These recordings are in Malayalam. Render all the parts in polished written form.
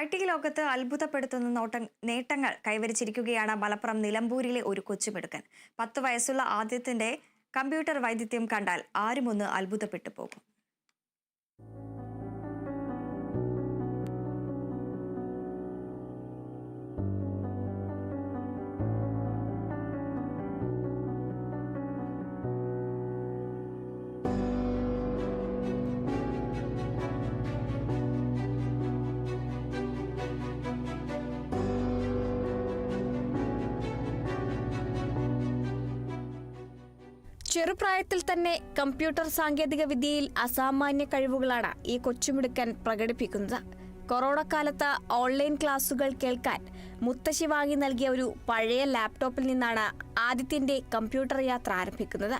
IT ലോകത്ത് അത്ഭുതപ്പെടുത്തുന്ന നേട്ടങ്ങൾ കൈവരിച്ചിരിക്കുകയാണ് മലപ്പുറം നിലമ്പൂരിലെ ഒരു കൊച്ചുമിടുക്കൻ. 10 വയസ്സുള്ള ആദ്യത്തിന്റെ കമ്പ്യൂട്ടർ വൈദഗ്ധ്യം കണ്ടാൽ ആരുമൊന്ന് അത്ഭുതപ്പെട്ടു പോകും. ചെറുപ്രായത്തിൽ തന്നെ കമ്പ്യൂട്ടർ സാങ്കേതിക വിദ്യയിൽ അസാമാന്യ കഴിവുകളാണ് ഈ കൊച്ചുമിടുക്കൻ പ്രകടിപ്പിക്കുന്നത്. കൊറോണ കാലത്ത് ഓൺലൈൻ ക്ലാസുകൾ കേൾക്കാൻ മുത്തശ്ശി വാങ്ങി നൽകിയ ഒരു പഴയ ലാപ്ടോപ്പിൽ നിന്നാണ് ആദിത്യന്റെ കമ്പ്യൂട്ടർ യാത്ര ആരംഭിക്കുന്നത്.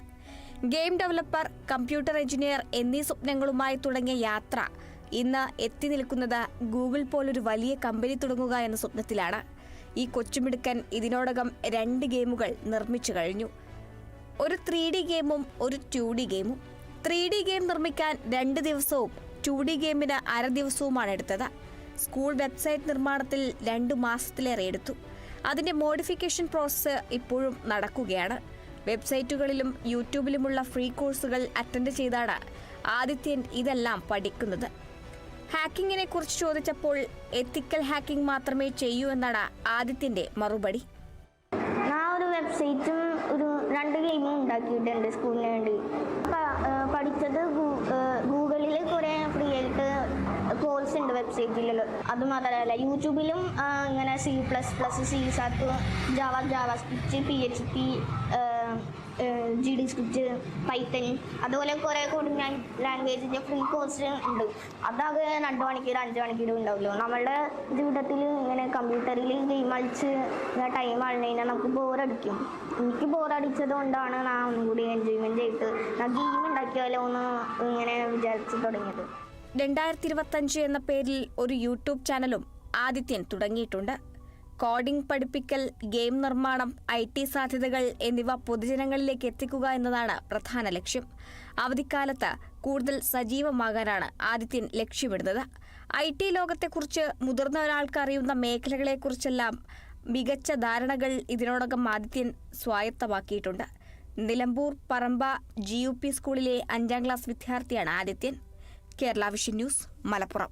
ഗെയിം ഡെവലപ്പർ, കമ്പ്യൂട്ടർ എഞ്ചിനീയർ എന്നീ സ്വപ്നങ്ങളുമായി തുടങ്ങിയ യാത്ര ഇന്ന് എത്തി നിൽക്കുന്നത് ഗൂഗിൾ പോലൊരു വലിയ കമ്പനി തുടങ്ങുക എന്ന സ്വപ്നത്തിലാണ്. ഈ കൊച്ചുമിടുക്കൻ ഇതിനോടകം 2 ഗെയിമുകൾ നിർമ്മിച്ചു കഴിഞ്ഞു. ഒരു 3D ഗെയിമും ഒരു 2D ഗെയിമും. 3D ഗെയിം നിർമ്മിക്കാൻ 2 ദിവസവും 2D ഗെയിമിന് അര ദിവസവുമാണ് എടുത്തത്. സ്കൂൾ വെബ്സൈറ്റ് നിർമ്മാണത്തിൽ 2 മാസത്തിലേറെ എടുത്തു. അതിന്റെ മോഡിഫിക്കേഷൻ പ്രോസസ്സ് ഇപ്പോഴും നടക്കുകയാണ്. വെബ്സൈറ്റുകളിലും യൂട്യൂബിലുമുള്ള ഫ്രീ കോഴ്സുകൾ അറ്റൻഡ് ചെയ്താണ് ആദിത്യൻ ഇതെല്ലാം പഠിക്കുന്നത്. ഹാക്കിങ്ങിനെ കുറിച്ച് ചോദിച്ചപ്പോൾ എത്തിക്കൽ ഹാക്കിംഗ് മാത്രമേ ചെയ്യൂ എന്നാണ് ആദിത്യന്റെ മറുപടി. വെബ്സൈറ്റും ഒരു 2 ഗെയിമും ഉണ്ടാക്കിയിട്ടുണ്ട് സ്കൂളിന് വേണ്ടി. പഠിച്ചത് ഗൂഗിളിൽ കുറേ ഫ്രീ ആയിട്ട് കോഴ്സ് ഉണ്ട് വെബ്സൈറ്റിൽ. അത് മാത്രമല്ല യൂട്യൂബിലും ഇങ്ങനെ C++, C#, Java script, PHP, GD script, Python, അതുപോലെ കുറേ കോഡിംഗ് ലാംഗ്വേജിൻ്റെ ഫ്രീ കോഴ്സ് ഉണ്ട്. അതാകെ 2 മണിക്കൂർ 5 മണിക്കൂർ ഉണ്ടാവുമല്ലോ. നമ്മളുടെ ജീവിതത്തിൽ ഇങ്ങനെ കമ്പ്യൂട്ടറിൽ ഗെയിം കളിച്ച് ഇങ്ങനെ ടൈം ആളുന്നതിനാൽ നമുക്ക് ബോറടിക്കും. എനിക്ക് ബോറടിച്ചത് കൊണ്ടാണ് ഞാൻ ഒന്നും കൂടി എൻജോയ്മെൻറ്റ് ചെയ്തിട്ട് ഞാൻ ഗെയിം ഉണ്ടാക്കിയാലോ എന്ന് ഇങ്ങനെ വിചാരിച്ച് തുടങ്ങിയത്. 2025 എന്ന പേരിൽ ഒരു യൂട്യൂബ് ചാനലും ആദിത്യൻ തുടങ്ങിയിട്ടുണ്ട്. കോഡിംഗ് പഠിപ്പിക്കൽ, ഗെയിം നിർമ്മാണം, IT സാധ്യതകൾ എന്നിവ പൊതുജനങ്ങളിലേക്ക് എത്തിക്കുക എന്നതാണ് പ്രധാന ലക്ഷ്യം. അവധിക്കാലത്ത് കൂടുതൽ സജീവമാകാനാണ് ആദിത്യൻ ലക്ഷ്യമിടുന്നത്. IT ലോകത്തെക്കുറിച്ച് മുതിർന്ന ഒരാൾക്ക് അറിയുന്ന മേഖലകളെക്കുറിച്ചെല്ലാം മികച്ച ധാരണകൾ ഇതിനോടകം ആദിത്യൻ സ്വായത്തമാക്കിയിട്ടുണ്ട്. നിലമ്പൂർ പറമ്പ GUP സ്കൂളിലെ 5ാം ക്ലാസ് വിദ്യാർത്ഥിയാണ് ആദിത്യൻ. Kerala vision news, Malappuram.